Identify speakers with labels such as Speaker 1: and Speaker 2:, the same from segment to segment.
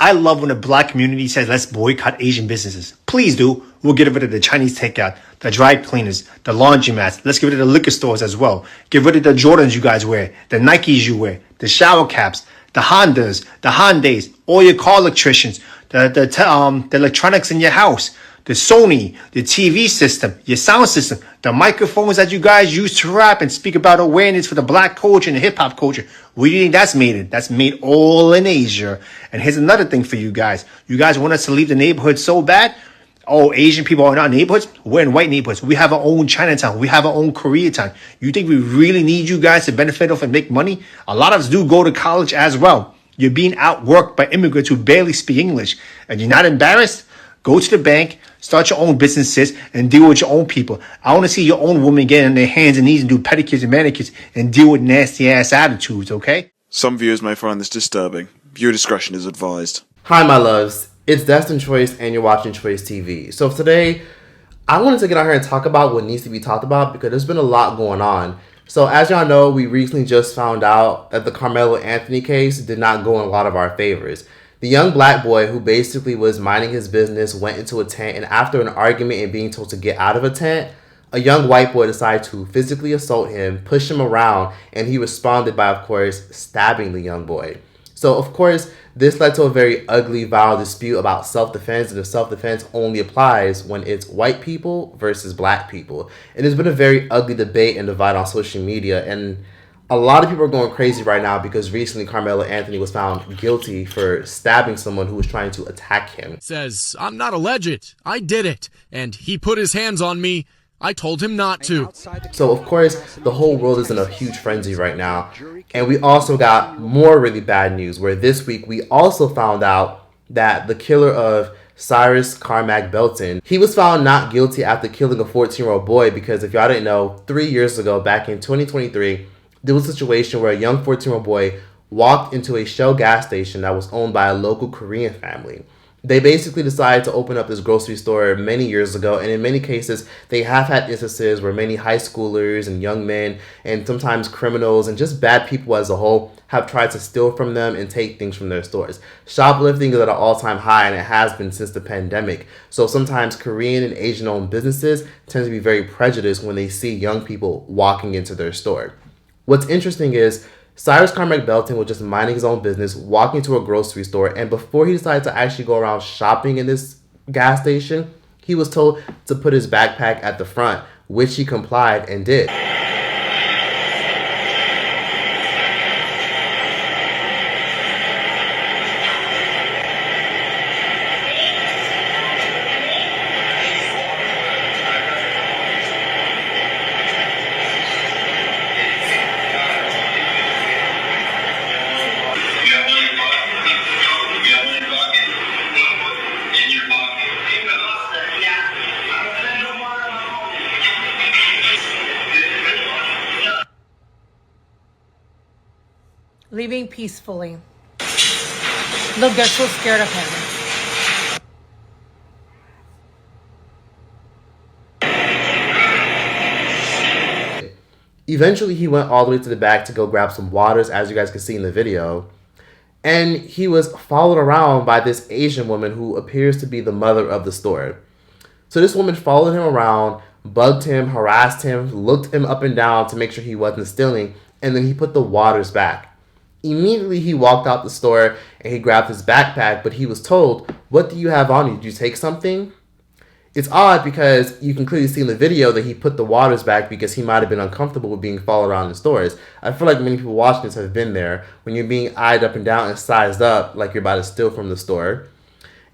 Speaker 1: I love when the black community says, let's boycott Asian businesses. Please do. We'll get rid of the Chinese takeout, the dry cleaners, the laundromats. Let's get rid of the liquor stores as well. Get rid of the Jordans you guys wear, the Nikes you wear, the shower caps, the Hondas, the Hyundais, all your car electricians, the electronics in your house, the Sony, the TV system, your sound system, the microphones that you guys use to rap and speak about awareness for the black culture and the hip-hop culture. Where do you think that's made in? That's made all in Asia. And here's another thing for you guys. You guys want us to leave the neighborhood so bad? Oh, Asian people are in our neighborhoods? We're in white neighborhoods. We have our own Chinatown. We have our own Koreatown. You think we really need you guys to benefit off and make money? A lot of us do go to college as well. You're being outworked by immigrants who barely speak English. And you're not embarrassed? Go to the bank, start your own businesses, and deal with your own people. I want to see your own women get on their hands and knees and do pedicures and manicures and deal with nasty-ass attitudes, okay?
Speaker 2: Some viewers may find this disturbing. Viewer discretion is advised.
Speaker 3: Hi, my loves. It's Destin Choice, and you're watching Choice TV. So today, I wanted to get out here and talk about what needs to be talked about because there's been a lot going on. So as y'all know, we recently just found out that the Karmello Anthony case did not go in a lot of our favors. The young black boy who basically was minding his business went into a tent, and after an argument and being told to get out of a tent, a young white boy decided to physically assault him, push him around, and he responded by, of course, stabbing the young boy. So, of course, this led to a very ugly, vile dispute about self-defense, and if self-defense only applies when it's white people versus black people. And there's been a very ugly debate and divide on social media, and a lot of people are going crazy right now because recently Karmello Anthony was found guilty for stabbing someone who was trying to attack him.
Speaker 4: Says, I'm not alleged. I did it. And he put his hands on me. I told him not to.
Speaker 3: So, of course, the whole world is in a huge frenzy right now. And we also got more really bad news where this week we also found out that the killer of Cyrus Belton, he was found not guilty after killing a 14-year-old boy because if y'all didn't know, 3 years ago, back in 2023, there was a situation where a young 14-year-old boy walked into a Shell gas station that was owned by a local Korean family. They basically decided to open up this grocery store many years ago, and in many cases, they have had instances where many high schoolers and young men, and sometimes criminals, and just bad people as a whole, have tried to steal from them and take things from their stores. Shoplifting is at an all-time high, and it has been since the pandemic. So sometimes Korean and Asian-owned businesses tend to be very prejudiced when they see young people walking into their store. What's interesting is Cyrus Belton was just minding his own business, walking to a grocery store, and before he decided to actually go around shopping in this gas station, he was told to put his backpack at the front, which he complied and did.
Speaker 5: Leaving peacefully. Look, they're so scared of him.
Speaker 3: Eventually, he went all the way to the back to go grab some waters, as you guys can see in the video. And he was followed around by this Asian woman who appears to be the mother of the store. So this woman followed him around, bugged him, harassed him, looked him up and down to make sure he wasn't stealing, and then he put the waters back. Immediately, he walked out the store and he grabbed his backpack, but he was told, "What do you have on you? Did you take something?" It's odd because you can clearly see in the video that he put the waters back because he might have been uncomfortable with being followed around in stores. I feel like many people watching this have been there when you're being eyed up and down and sized up like you're about to steal from the store.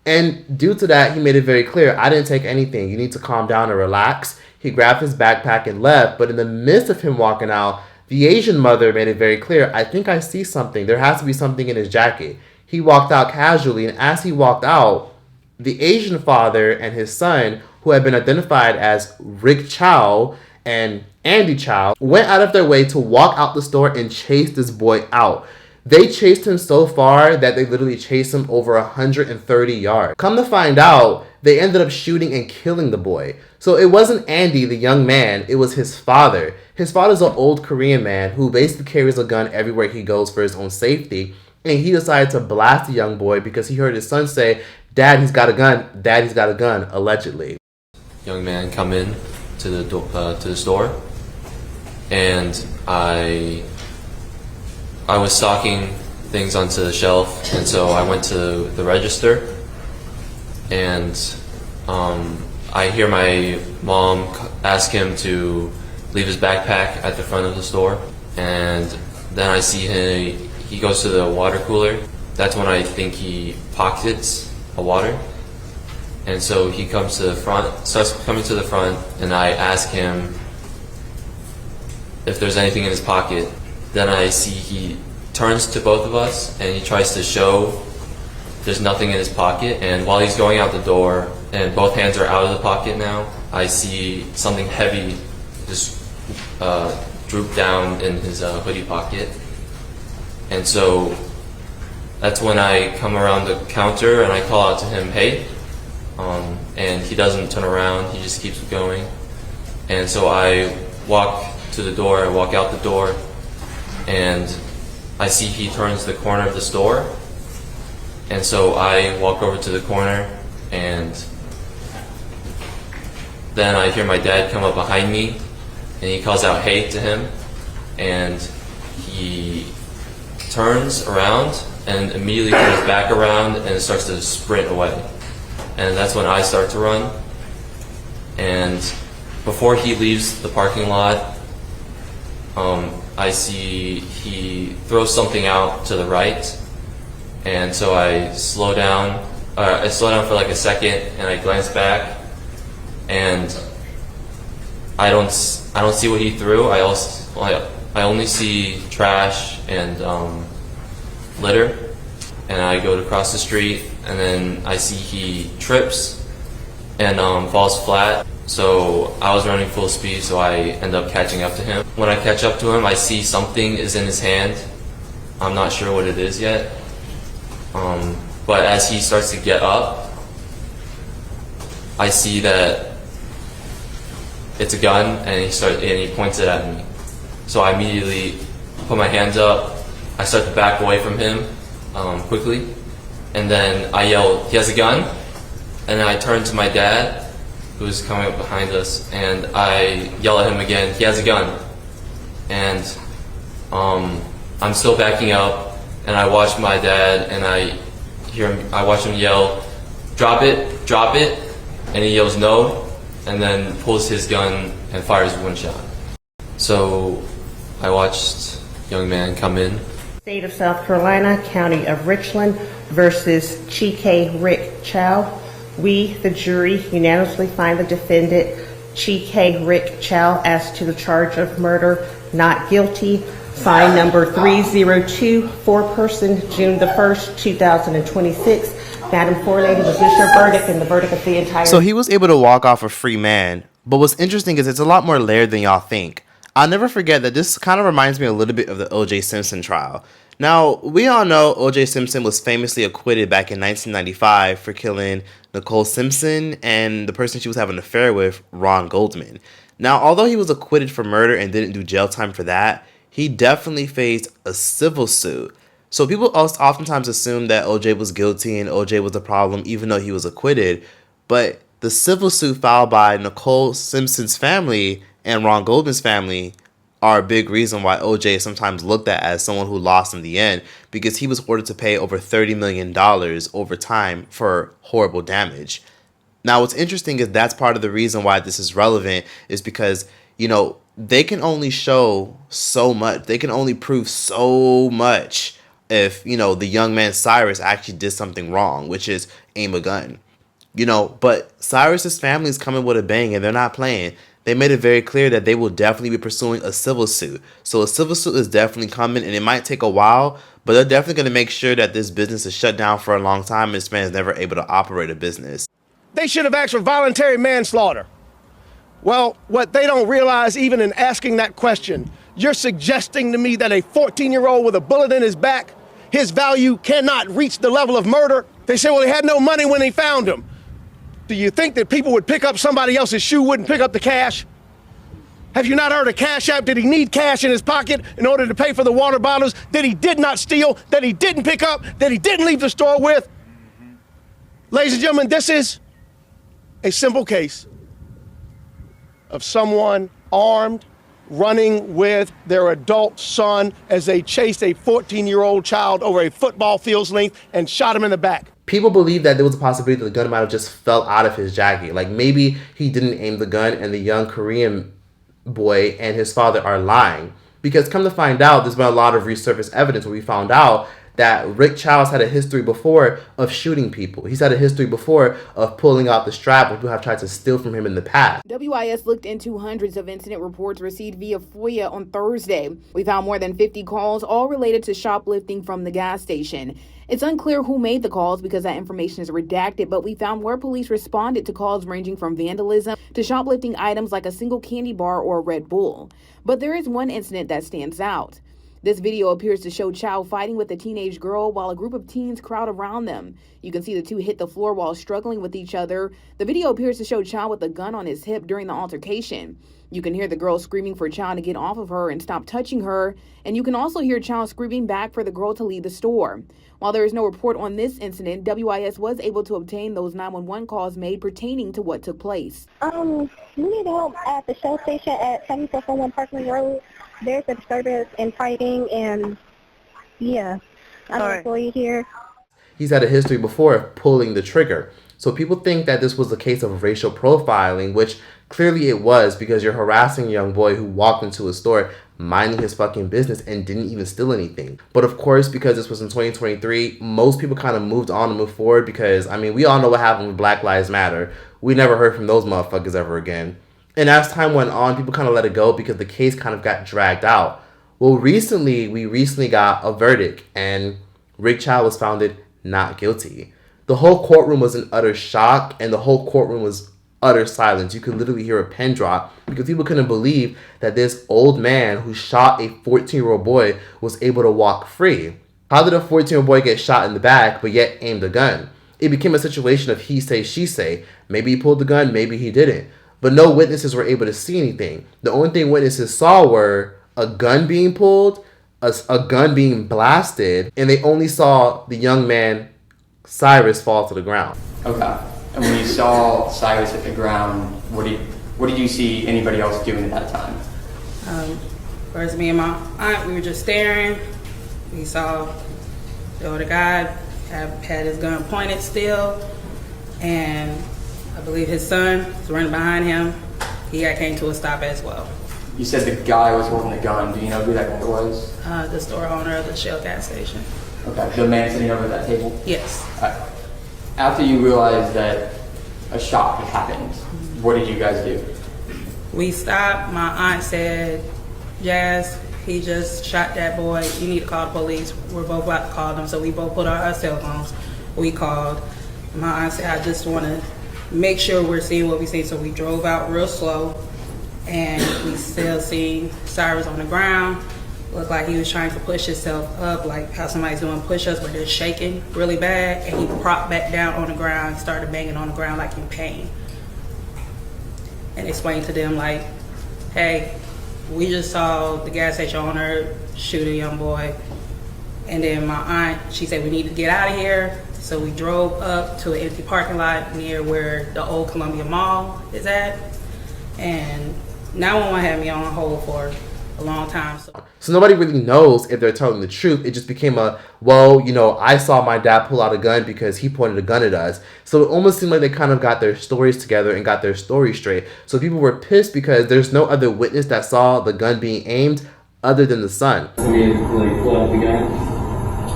Speaker 3: And due to that, he made it very clear, "I didn't take anything. You need to calm down and relax." He grabbed his backpack and left, but in the midst of him walking out, the Asian mother made it very clear, "I think I see something. There has to be something in his jacket." He walked out casually, and as he walked out, the Asian father and his son, who had been identified as Rick Chow and Andy Chow, went out of their way to walk out the store and chase this boy out. They chased him so far that they literally chased him over 130 yards. Come to find out, they ended up shooting and killing the boy. So it wasn't Andy, the young man, it was his father. His father's an old Korean man who basically carries a gun everywhere he goes for his own safety. and he decided to blast the young boy because he heard his son say, "Dad, he's got a gun. Dad, he's got a gun," allegedly.
Speaker 6: Young man come in to the store, and I was stocking things onto the shelf, and so I went to the register, and I hear my mom ask him to leave his backpack at the front of the store, and then I see he goes to the water cooler. That's when I think he pockets a water. And so he comes to the front, starts coming to the front, and I ask him if there's anything in his pocket. Then I see he turns to both of us and he tries to show there's nothing in his pocket. And while he's going out the door and both hands are out of the pocket now, I see something heavy just droop down in his hoodie pocket. And so that's when I come around the counter and I call out to him, "Hey," and he doesn't turn around, he just keeps going. And so I walk to the door, I walk out the door, and I see he turns the corner of the store. And so I walk over to the corner, and then I hear my dad come up behind me, and he calls out, "Hey," to him, and he turns around and immediately comes back around and starts to sprint away. And that's when I start to run. And before he leaves the parking lot, I see he throws something out to the right. And so I slow down. I slow down for like a second, and I glance back, and I don't see what he threw. I only see trash and litter. And I go to cross the street, and then I see he trips and falls flat. So I was running full speed, so I end up catching up to him. When I catch up to him, I see something is in his hand. I'm not sure what it is yet. But as he starts to get up, I see that it's a gun, and he points it at me. So I immediately put my hands up. I start to back away from him quickly, and then I yell, "He has a gun!" And then I turn to my dad, who's coming up behind us, and I yell at him again, "He has a gun!" And I'm still backing up, and I watch my dad, and I watch him yell, "Drop it, drop it," and he yells "no," and then pulls his gun and fires one shot. So I watched young man come in.
Speaker 7: State of South Carolina, County of Richland versus Chike Rick Chow. We, the jury, unanimously find the defendant, Chike Rick Chow, as to the charge of murder, not guilty. Fine number 302, foreperson, June the 1st, 2026. Madam Forelady, was this your verdict and the verdict of the entire...
Speaker 3: So he was able to walk off a free man. But what's interesting is it's a lot more layered than y'all think. I'll never forget that this kind of reminds me a little bit of the O.J. Simpson trial. Now, we all know O.J. Simpson was famously acquitted back in 1995 for killing Nicole Simpson and the person she was having an affair with, Ron Goldman. Now, although he was acquitted for murder and didn't do jail time for that, he definitely faced a civil suit. So people oftentimes assume that O.J. was guilty and O.J. was the problem even though he was acquitted. But the civil suit filed by Nicole Simpson's family and Ron Goldman's family are a big reason why O.J. is sometimes looked at as someone who lost in the end, because he was ordered to pay over $30 million over time for horrible damage. Now, what's interesting is that's part of the reason why this is relevant is because, you know, they can only show so much. They can only prove so much if, you know, the young man Cyrus actually did something wrong, which is aim a gun. You know, but Cyrus's family is coming with a bang and they're not playing. They made it very clear that they will definitely be pursuing a civil suit. So a civil suit is definitely coming, and it might take a while, but they're definitely going to make sure that this business is shut down for a long time and this man is never able to operate a business.
Speaker 8: They should have asked for voluntary manslaughter. Well, what they don't realize, even in asking that question, you're suggesting to me that a 14-year-old with a bullet in his back, his value cannot reach the level of murder? They say, well, he had no money when they found him. Do you think that people would pick up somebody else's shoe, wouldn't pick up the cash? Have you not heard of Cash App? Did he need cash in his pocket in order to pay for the water bottles that he did not steal, that he didn't pick up, that he didn't leave the store with? Ladies and gentlemen, this is a simple case of someone armed, running with their adult son as they chased a 14-year-old child over a football field's length and shot him in the back.
Speaker 3: People believe that there was a possibility that the gun might have just fell out of his jacket. Like maybe he didn't aim the gun and the young Korean boy and his father are lying. Because come to find out, there's been a lot of resurfaced evidence where we found out that Rick Childs had a history before of shooting people. He's had a history before of pulling out the strap when people have tried to steal from him in the past.
Speaker 9: WIS looked into hundreds of incident reports received via FOIA on Thursday. We found more than 50 calls, all related to shoplifting from the gas station. It's unclear who made the calls because that information is redacted, but we found where police responded to calls ranging from vandalism to shoplifting items like a single candy bar or a Red Bull. But there is one incident that stands out. This video appears to show Chow fighting with a teenage girl while a group of teens crowd around them. You can see the two hit the floor while struggling with each other. The video appears to show Chow with a gun on his hip during the altercation. You can hear the girl screaming for Chow to get off of her and stop touching her, and you can also hear Chow screaming back for the girl to leave the store. While there is no report on this incident, WIS was able to obtain those 911 calls made pertaining to what took place.
Speaker 10: We need help at the Shell station at 7441 Parkland Road. There's a disturbance and fighting, and yeah, I'm an employee here.
Speaker 3: He's had a history before of pulling the trigger. So people think that this was a case of racial profiling, which clearly it was, because you're harassing a young boy who walked into a store minding his fucking business and didn't even steal anything. But of course, because this was in 2023, most people kind of moved on and moved forward because, I mean, we all know what happened with Black Lives Matter. We never heard from those motherfuckers ever again. And as time went on, people kind of let it go because the case kind of got dragged out. Well, we recently got a verdict, and Rick Chow was found not guilty. The whole courtroom was in utter shock, and the whole courtroom was utter silence. You could literally hear a pin drop because people couldn't believe that this old man who shot a 14-year-old boy was able to walk free. How did a 14-year-old boy get shot in the back but yet aimed a gun? It became a situation of he say, she say. Maybe he pulled the gun, maybe he didn't. But no witnesses were able to see anything. The only thing witnesses saw were a gun being pulled, a gun being blasted, and they only saw the young man, Cyrus, fall to the ground.
Speaker 11: Okay. And when you saw Cyrus hit the ground, what did you see anybody else doing at that time?
Speaker 12: First, me and my aunt, we were just staring. We saw the older guy had his gun pointed still, and I believe his son was running behind him. He came to a stop as well.
Speaker 11: You said the guy was holding the gun. Do you know who that guy was?
Speaker 12: The store owner of the Shell gas station.
Speaker 11: Okay. The man sitting over at that table?
Speaker 12: Yes.
Speaker 11: After you realized that a shot had happened, what did you guys do?
Speaker 12: We stopped. My aunt said, Jazz, he just shot that boy. You need to call the police. We're both about to call them. So we both put our cell phones. We called. My aunt said, I just want to make sure we're seeing what we see. So we drove out real slow, and we still see Cyrus on the ground. Looked like he was trying to push himself up, like how somebody's doing push-ups, but they're shaking really bad. And he propped back down on the ground and started banging on the ground like in pain. And explained to them like, hey, we just saw the gas station owner shoot a young boy. And then my aunt, she said we need to get out of here. So we drove up to an empty parking lot near where the old Columbia Mall is at. And 911 had me on hold for a long time.
Speaker 3: So nobody really knows if they're telling the truth. It just became a, well, you know, I saw my dad pull out a gun because he pointed a gun at us. So it almost seemed like they kind of got their stories together and got their story straight. So people were pissed because there's no other witness that saw the gun being aimed other than the son.
Speaker 13: So we had pulled out the gun,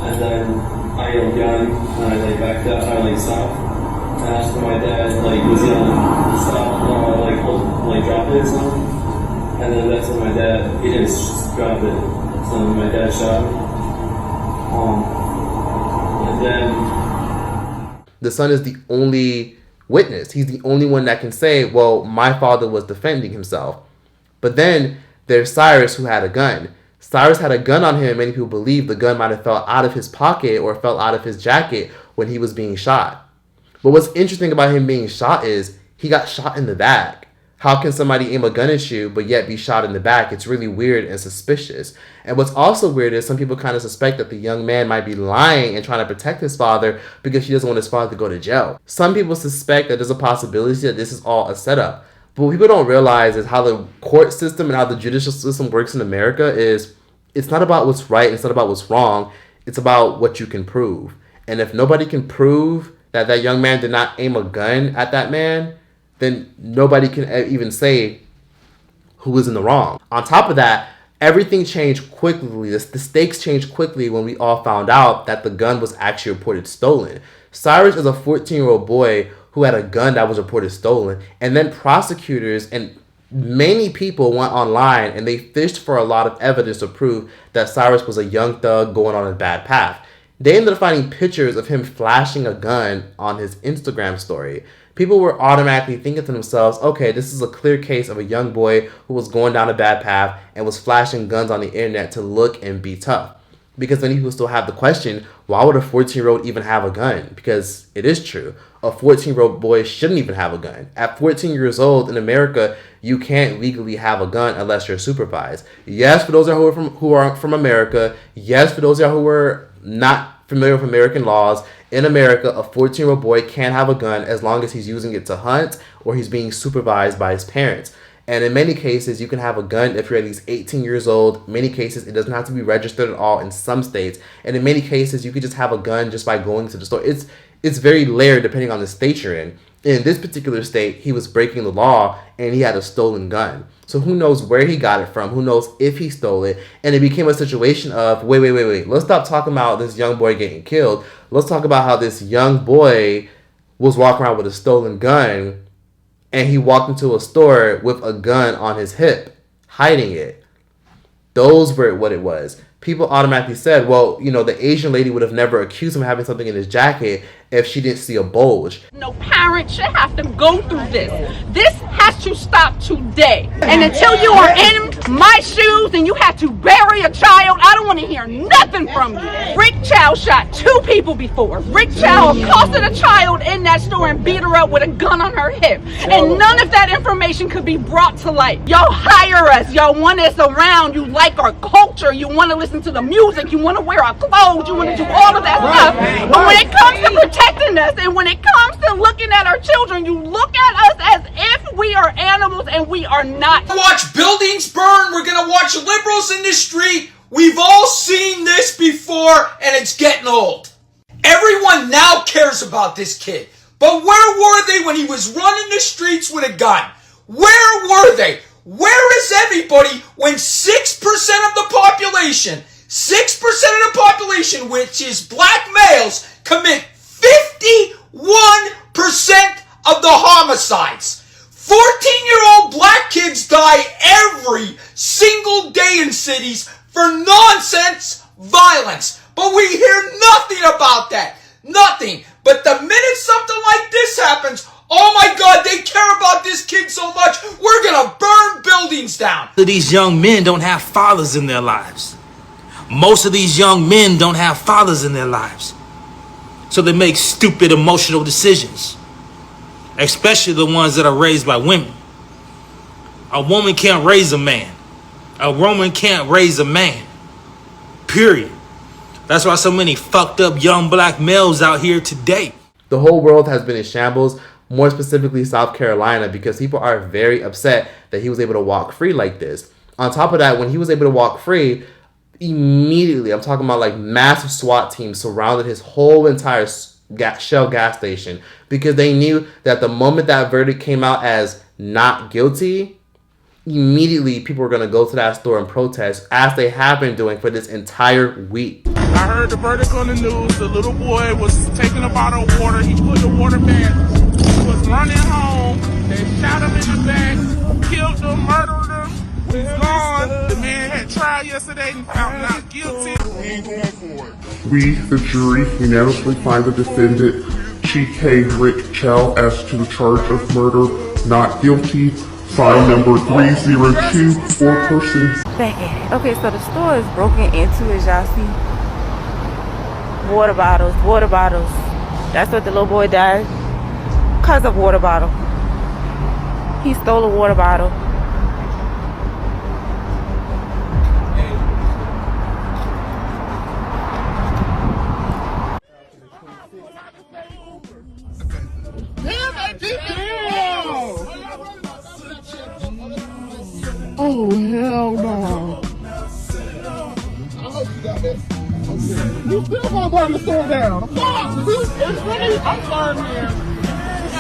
Speaker 13: and then I yelled gun, and I backed up, I stopped. And asked for my dad, was yelling, stop, drop it or something. And then that's when my dad, he didn't drop it. So my dad shot him. And then
Speaker 3: the son is the only witness. He's the only one that can say, well, my father was defending himself. But then there's Cyrus, who had a gun. Cyrus had a gun on him. Many people believe the gun might have fell out of his pocket or fell out of his jacket when he was being shot. But what's interesting about him being shot is he got shot in the back. How can somebody aim a gun at you but yet be shot in the back? It's really weird and suspicious. And what's also weird is some people kind of suspect that the young man might be lying and trying to protect his father because he doesn't want his father to go to jail. Some people suspect that there's a possibility that this is all a setup. But what people don't realize is how the court system and how the judicial system works in America is it's not about what's right, it's not about what's wrong, it's about what you can prove. And if nobody can prove that that young man did not aim a gun at that man, then nobody can even say who was in the wrong. On top of that, everything changed quickly. The stakes changed quickly when we all found out that the gun was actually reported stolen. Cyrus is a 14-year-old boy who had a gun that was reported stolen. And then prosecutors and many people went online and they fished for a lot of evidence to prove that Cyrus was a young thug going on a bad path. They ended up finding pictures of him flashing a gun on his Instagram story. People were automatically thinking to themselves, okay, this is a clear case of a young boy who was going down a bad path and was flashing guns on the internet to look and be tough. Because then people still have the question, why would a 14-year-old even have a gun? Because it is true. A 14-year-old boy shouldn't even have a gun. At 14 years old in America, you can't legally have a gun unless you're supervised. Yes, for those who are from America. Yes, for those who are not familiar with American laws. In America, a 14-year-old boy can have a gun as long as he's using it to hunt or he's being supervised by his parents. And in many cases, you can have a gun if you're at least 18 years old. In many cases, it doesn't have to be registered at all in some states. And in many cases, you could just have a gun just by going to the store. It's very layered depending on the state you're in. In this particular state, he was breaking the law and he had a stolen gun. So who knows where he got it from? Who knows if he stole it? And it became a situation of, wait. Let's stop talking about this young boy getting killed. Let's talk about how this young boy was walking around with a stolen gun and he walked into a store with a gun on his hip, hiding it. Those were what it was. People automatically said, well, you know, the Asian lady would have never accused him of having something in his jacket if she didn't see a bulge.
Speaker 14: No parent should have to go through this. This has to stop today. And until you are in my shoes and you have to bury a child, I don't want to hear nothing from you. Rick Chow shot 2 people before. Rick Chow accosted a child in that store and beat her up with a gun on her hip. And none of that information could be brought to light. Y'all hire us. Y'all want us around. You like our culture. You want to listen to the music. You want to wear our clothes. You want to do all of that stuff. But when it comes to protecting us and when it comes to looking at our children, you look at us as if we are animals and we are not.
Speaker 15: Watch buildings burn. We're going to watch liberals in the street. We've all seen this before and it's getting old. Everyone now cares about this kid. But where were they when he was running the streets with a gun? Where were they? Where is everybody when 6% of the population, 6% of the population, which is black males, commit 51% of the homicides? 14-year-old black kids die every single day in cities for nonsense violence. But we hear nothing about that. Nothing. But the minute something like this happens, oh my God, they care about this kid so much, we're gonna burn buildings down.
Speaker 16: These young men don't have fathers in their lives. Most of these young men don't have fathers in their lives. So they make stupid emotional decisions. Especially the ones that are raised by women. A woman can't raise a man. A woman can't raise a man. Period. That's why so many fucked up young black males out here today.
Speaker 3: The whole world has been in shambles, more specifically South Carolina, because people are very upset that he was able to walk free like this. On top of that, when he was able to walk free, immediately, I'm talking about like massive SWAT teams surrounded his whole entire Shell gas station because they knew that the moment that verdict came out as not guilty, immediately people were going to go to that store and protest, as they have been doing for this entire week.
Speaker 17: I heard the verdict on the news. The little boy was taking a bottle of water. He put the water back. He was running home. They shot him in the back, killed him, murdered him. He's gone. The man had trial yesterday and found not guilty. He ain't going for it.
Speaker 18: We, the jury, unanimously find the defendant, CK Rick Chow, as to the charge of murder, not guilty. File number 302, 4-person.
Speaker 19: Okay, so the store is broken into, as y'all see. Water bottles. That's what the little boy died, because of water bottle. He stole a water bottle.
Speaker 17: Oh, hell no. You still gonna burn the store down. Fuck! It's really, I'm sorry, man.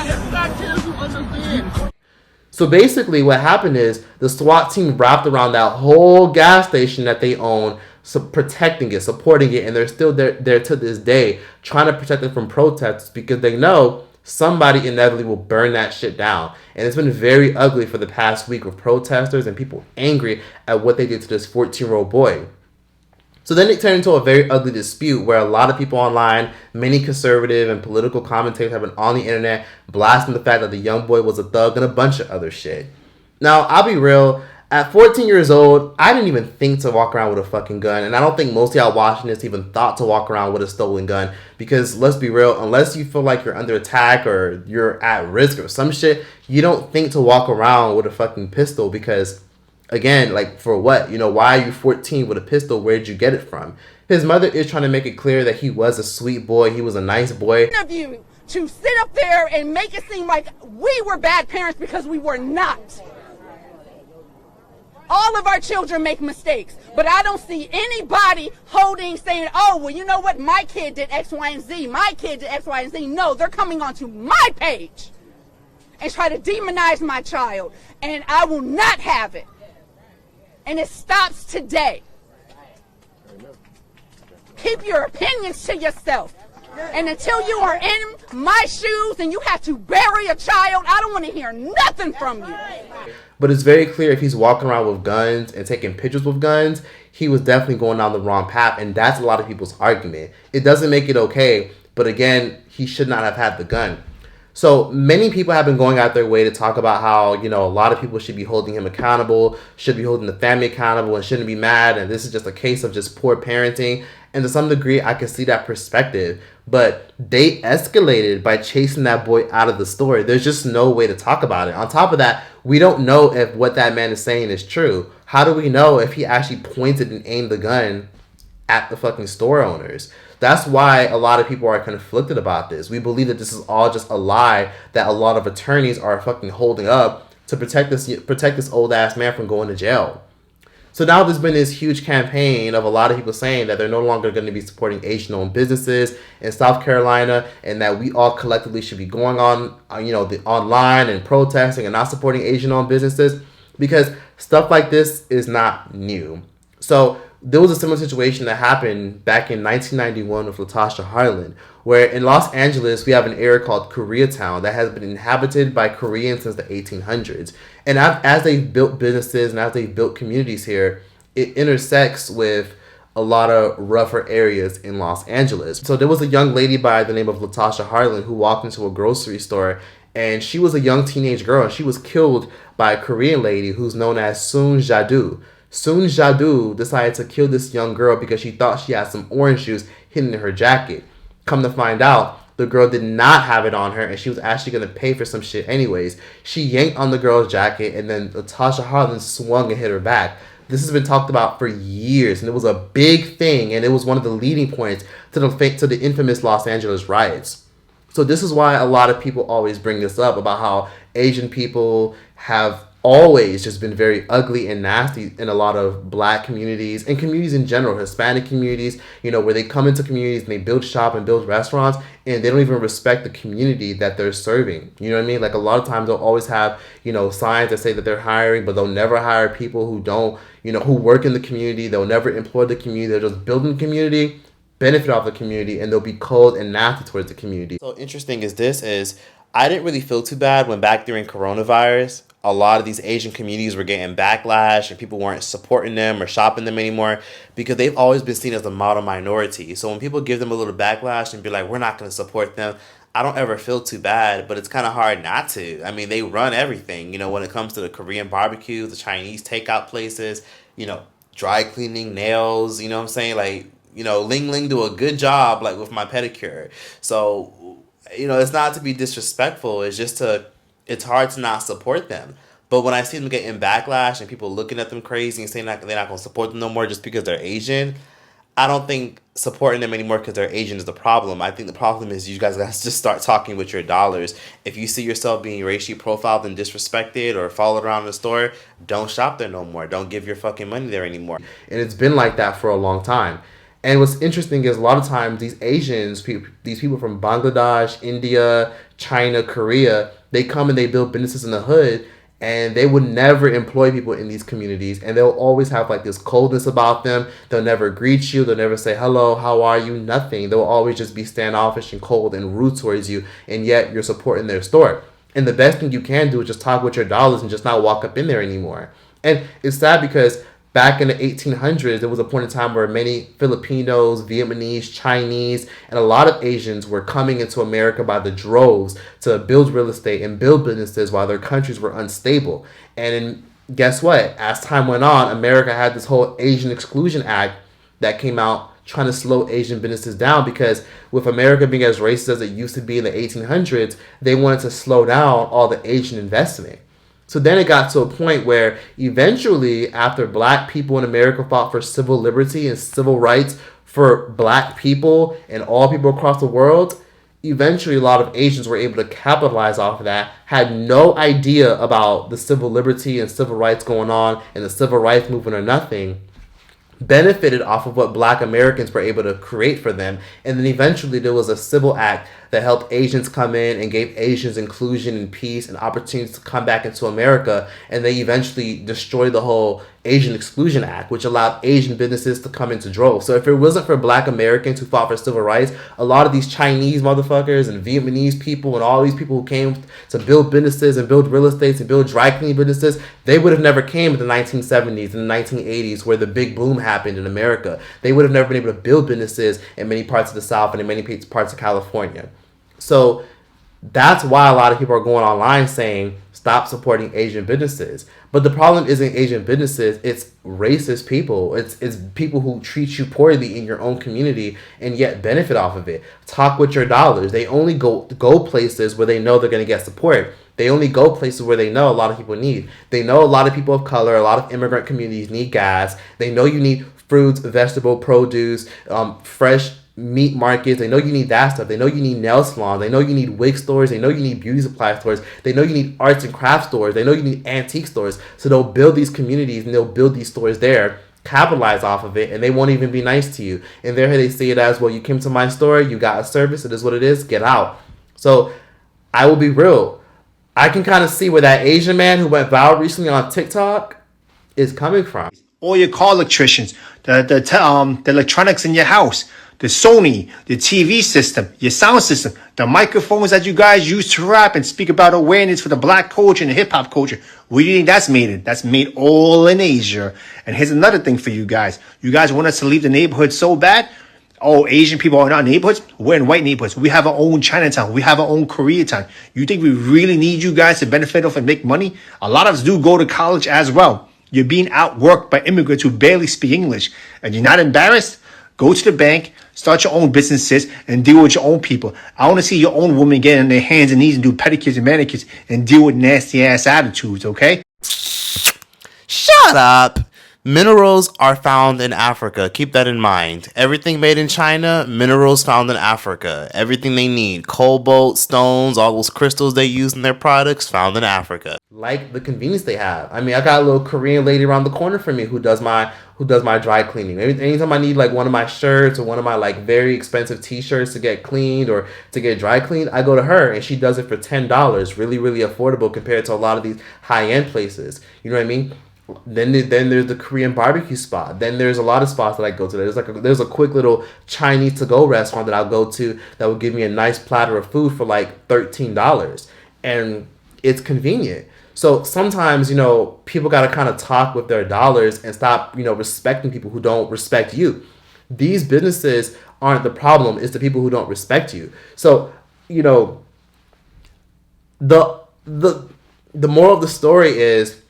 Speaker 17: It's not kids who understand.
Speaker 3: So basically what happened is the SWAT team wrapped around that whole gas station that they own, so protecting it, supporting it, and they're still there to this day, trying to protect it from protests because they know somebody inevitably will burn that shit down. And it's been very ugly for the past week with protesters and people angry at what they did to this 14-year-old boy. So then it turned into a very ugly dispute where a lot of people online, many conservative and political commentators have been on the internet blasting the fact that the young boy was a thug and a bunch of other shit. Now, I'll be real. At 14 years old, I didn't even think to walk around with a fucking gun. And I don't think most of y'all watching this even thought to walk around with a stolen gun. Because let's be real, unless you feel like you're under attack or you're at risk or some shit, you don't think to walk around with a fucking pistol because, again, like, for what? You know, why are you 14 with a pistol? Where'd you get it from? His mother is trying to make it clear that he was a sweet boy. He was a nice boy.
Speaker 14: Of you to sit up there and make it seem like we were bad parents because we were not. All of our children make mistakes, but I don't see anybody saying, oh, well, you know what? My kid did X, Y, and Z. My kid did X, Y, and Z. No, they're coming onto my page and try to demonize my child, and I will not have it. And it stops today. Keep your opinions to yourself. And until you are in my shoes and you have to bury a child, I don't want to hear nothing from you.
Speaker 3: But it's very clear if he's walking around with guns and taking pictures with guns, he was definitely going down the wrong path. And that's a lot of people's argument. It doesn't make it okay. But again, he should not have had the gun. So many people have been going out their way to talk about how, you know, a lot of people should be holding him accountable, should be holding the family accountable, and shouldn't be mad. And this is just a case of just poor parenting. And to some degree, I can see that perspective. But they escalated by chasing that boy out of the store. There's just no way to talk about it. On top of that, we don't know if what that man is saying is true. How do we know if he actually pointed and aimed the gun at the fucking store owners? That's why a lot of people are conflicted about this. We believe that this is all just a lie that a lot of attorneys are fucking holding up to protect this old ass man from going to jail. So now there's been this huge campaign of a lot of people saying that they're no longer going to be supporting Asian-owned businesses in South Carolina, and that we all collectively should be going on, you know, the online and protesting and not supporting Asian-owned businesses because stuff like this is not new. So there was a similar situation that happened back in 1991 with Latasha Harlan, where in Los Angeles, we have an area called Koreatown that has been inhabited by Koreans since the 1800s. And as they've built businesses and as they've built communities here, it intersects with a lot of rougher areas in Los Angeles. So there was a young lady by the name of Latasha Harlan who walked into a grocery store, and she was a young teenage girl, and she was killed by a Korean lady who's known as Soon Ja-doo. Soon Ja-doo decided to kill this young girl because she thought she had some orange juice hidden in her jacket. Come to find out, the girl did not have it on her, and she was actually going to pay for some shit anyways. She yanked on the girl's jacket, and then Latasha Harlan swung and hit her back. This has been talked about for years, and it was a big thing, and it was one of the leading points to the infamous Los Angeles riots. So this is why a lot of people always bring this up about how Asian people have always just been very ugly and nasty in a lot of black communities and communities in general, Hispanic communities, you know, where they come into communities and they build shop and build restaurants and they don't even respect the community that they're serving. You know what I mean? Like a lot of times they'll always have, you know, signs that say that they're hiring, but they'll never hire people who don't, you know, who work in the community. They'll never employ the community. They're just building the community, benefit off the community, and they'll be cold and nasty towards the community. So interesting is this is, I didn't really feel too bad when back during coronavirus, a lot of these Asian communities were getting backlash and people weren't supporting them or shopping them anymore because they've always been seen as a model minority. So when people give them a little backlash and be like, we're not going to support them, I don't ever feel too bad, but it's kind of hard not to. I mean, they run everything, you know, when it comes to the Korean barbecue, the Chinese takeout places, you know, dry cleaning, nails, you know what I'm saying? Like, you know, Ling Ling do a good job, like with my pedicure. So, you know, it's not to be disrespectful. It's just to it's hard to not support them. But when I see them getting backlash and people looking at them crazy and saying that they're not going to support them no more just because they're Asian, I don't think supporting them anymore because they're Asian is the problem. I think the problem is you guys got to just start talking with your dollars. If you see yourself being racially profiled and disrespected or followed around the store, don't shop there no more. Don't give your fucking money there anymore. And it's been like that for a long time. And what's interesting is a lot of times these Asians, these people from Bangladesh, India, China, Korea, they come and they build businesses in the hood, and they would never employ people in these communities, and they'll always have like this coldness about them. They'll never greet you. They'll never say hello, how are you, nothing. They'll always just be standoffish and cold and rude towards you, and yet you're supporting their store. And the best thing you can do is just talk with your dollars and just not walk up in there anymore. And it's sad because back in the 1800s, there was a point in time where many Filipinos, Vietnamese, Chinese, and a lot of Asians were coming into America by the droves to build real estate and build businesses while their countries were unstable. And guess what? As time went on, America had this whole Asian Exclusion Act that came out trying to slow Asian businesses down, because with America being as racist as it used to be in the 1800s, they wanted to slow down all the Asian investment. So then it got to a point where eventually, after black people in America fought for civil liberty and civil rights for black people and all people across the world, eventually a lot of Asians were able to capitalize off of that, had no idea about the civil liberty and civil rights going on and the civil rights movement or nothing, benefited off of what black Americans were able to create for them. And then eventually there was a civil act that helped Asians come in and gave Asians inclusion and peace and opportunities to come back into America. And they eventually destroyed the whole Asian Exclusion Act, which allowed Asian businesses to come into droves. So if it wasn't for black Americans who fought for civil rights, a lot of these Chinese motherfuckers and Vietnamese people and all these people who came to build businesses and build real estates and build dry cleaning businesses, they would have never came in the 1970s and the 1980s where the big boom happened in America. They would have never been able to build businesses in many parts of the South and in many parts of California. So that's why a lot of people are going online saying, stop supporting Asian businesses. But the problem isn't Asian businesses, it's racist people. It's people who treat you poorly in your own community and yet benefit off of it. Talk with your dollars. They only go places where they know they're going to get support. They only go places where they know a lot of people need. They know a lot of people of color, a lot of immigrant communities need gas. They know you need fruits, vegetable, produce, fresh meat markets. They know you need that stuff. They know you need nail salons. They know you need wig stores. They know you need beauty supply stores. They know you need arts and craft stores. They know you need antique stores. So they'll build these communities and they'll build these stores there, capitalize off of it, and they won't even be nice to you. And there they see it as, well, you came to my store, you got a service, it is what it is, get out. So I will be real. I can kind of see where that Asian man who went viral recently on TikTok is coming from.
Speaker 1: All your car electricians, the electronics in your house, the Sony, the TV system, your sound system, the microphones that you guys use to rap and speak about awareness for the black culture and the hip hop culture. Where do you think that's made in? That's made all in Asia. And here's another thing for you guys. You guys want us to leave the neighborhood so bad? Oh, Asian people are in our neighborhoods? We're in white neighborhoods. We have our own Chinatown. We have our own Koreatown. You think we really need you guys to benefit off and make money? A lot of us do go to college as well. You're being outworked by immigrants who barely speak English. And you're not embarrassed? Go to the bank, start your own businesses, and deal with your own people. I want to see your own women get on their hands and knees and do pedicures and manicures and deal with nasty ass attitudes, okay?
Speaker 3: Shut up. Minerals are found in Africa. Keep that in mind. Everything made in China, minerals found in Africa. Everything they need, cobalt, stones, all those crystals they use in their products, found in Africa. Like the convenience they have. I mean, I got a little Korean lady around the corner from me who does my dry cleaning. Anytime I need like one of my shirts or one of my like very expensive t-shirts to get cleaned or to get dry cleaned, I go to her and she does it for $10. Really, really affordable compared to a lot of these high-end places. You know what I mean? Then there's the Korean barbecue spot. Then there's a lot of spots that I go to. There's a quick little Chinese to-go restaurant that I'll go to that will give me a nice platter of food for like $13. And it's convenient. So sometimes, people got to kind of talk with their dollars and stop, respecting people who don't respect you. These businesses aren't the problem. It's the people who don't respect you. So, the moral of the story is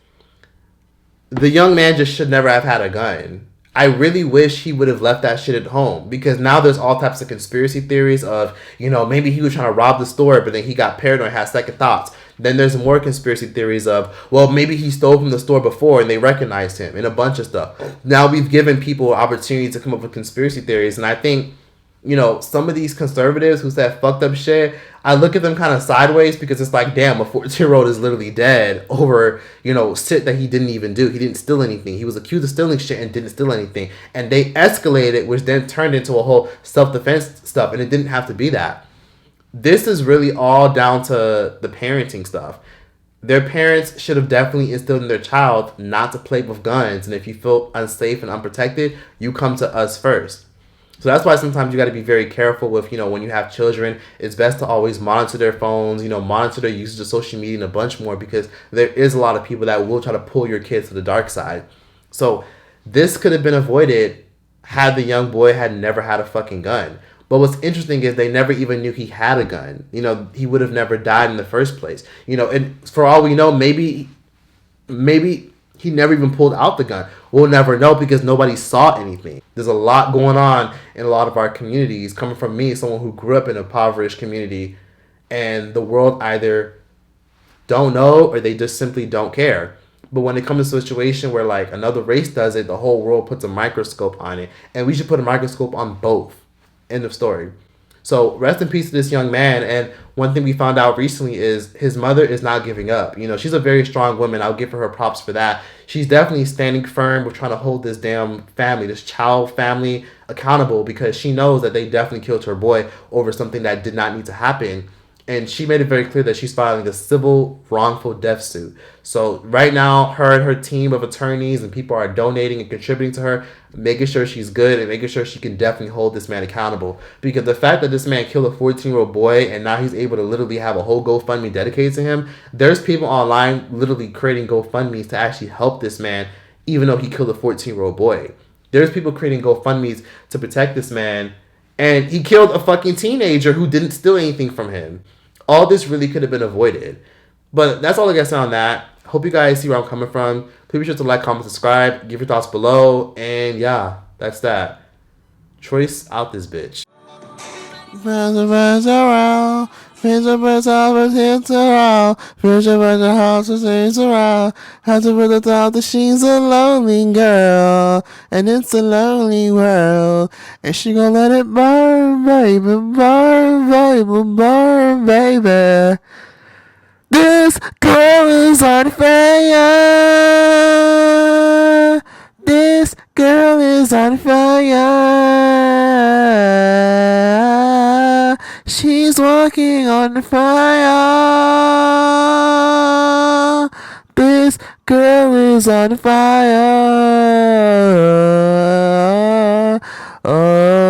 Speaker 3: the young man just should never have had a gun. I really wish he would have left that shit at home, because now there's all types of conspiracy theories of, maybe he was trying to rob the store, but then he got paranoid, had second thoughts. Then there's more conspiracy theories of, well, maybe he stole from the store before and they recognized him, and a bunch of stuff. Now we've given people opportunity to come up with conspiracy theories, and I think, you know, some of these conservatives who said fucked up shit, I look at them kind of sideways, because it's like, damn, a 14-year-old is literally dead over, you know, shit that he didn't even do. He didn't steal anything. He was accused of stealing shit and didn't steal anything. And they escalated, which then turned into a whole self-defense stuff, and it didn't have to be that. This is really all down to the parenting stuff. Their parents should have definitely instilled in their child not to play with guns, and if you feel unsafe and unprotected, you come to us first. So that's why sometimes you got to be very careful with, you know, when you have children, it's best to always monitor their phones, you know, monitor their usage of social media and a bunch more, because there is a lot of people that will try to pull your kids to the dark side. So this could have been avoided had the young boy had never had a fucking gun. But what's interesting is they never even knew he had a gun. You know, he would have never died in the first place. You know, and for all we know, maybe he never even pulled out the gun. We'll never know, because nobody saw anything. There's a lot going on in a lot of our communities, coming from me, someone who grew up in a impoverished community, and the world either don't know or they just simply don't care. But when it comes to a situation where like another race does it, the whole world puts a microscope on it, and we should put a microscope on both. End of story. So rest in peace to this young man. And one thing we found out recently is his mother is not giving up. You know, she's a very strong woman. I'll give her props for that. She's definitely standing firm with trying to hold this damn family, this child family, accountable, because she knows that they definitely killed her boy over something that did not need to happen. And she made it very clear that she's filing a civil wrongful death suit. So right now, her and her team of attorneys and people are donating and contributing to her, making sure she's good and making sure she can definitely hold this man accountable. Because the fact that this man killed a 14-year-old boy and now he's able to literally have a whole GoFundMe dedicated to him, there's people online literally creating GoFundMes to actually help this man, even though he killed a 14-year-old boy. There's people creating GoFundMes to protect this man, and he killed a fucking teenager who didn't steal anything from him. All this really could have been avoided. But that's all I got to say on that. Hope you guys see where I'm coming from. Please be sure to like, comment, subscribe, give your thoughts below. And yeah, that's that. Choice out this bitch.
Speaker 20: Have to put the thought that she's a lonely girl, and it's a lonely world, and she gon' let it burn, baby, burn, baby, burn, baby. This girl is on fire. This girl is on fire. She's walking on fire. This girl is on fire. Oh.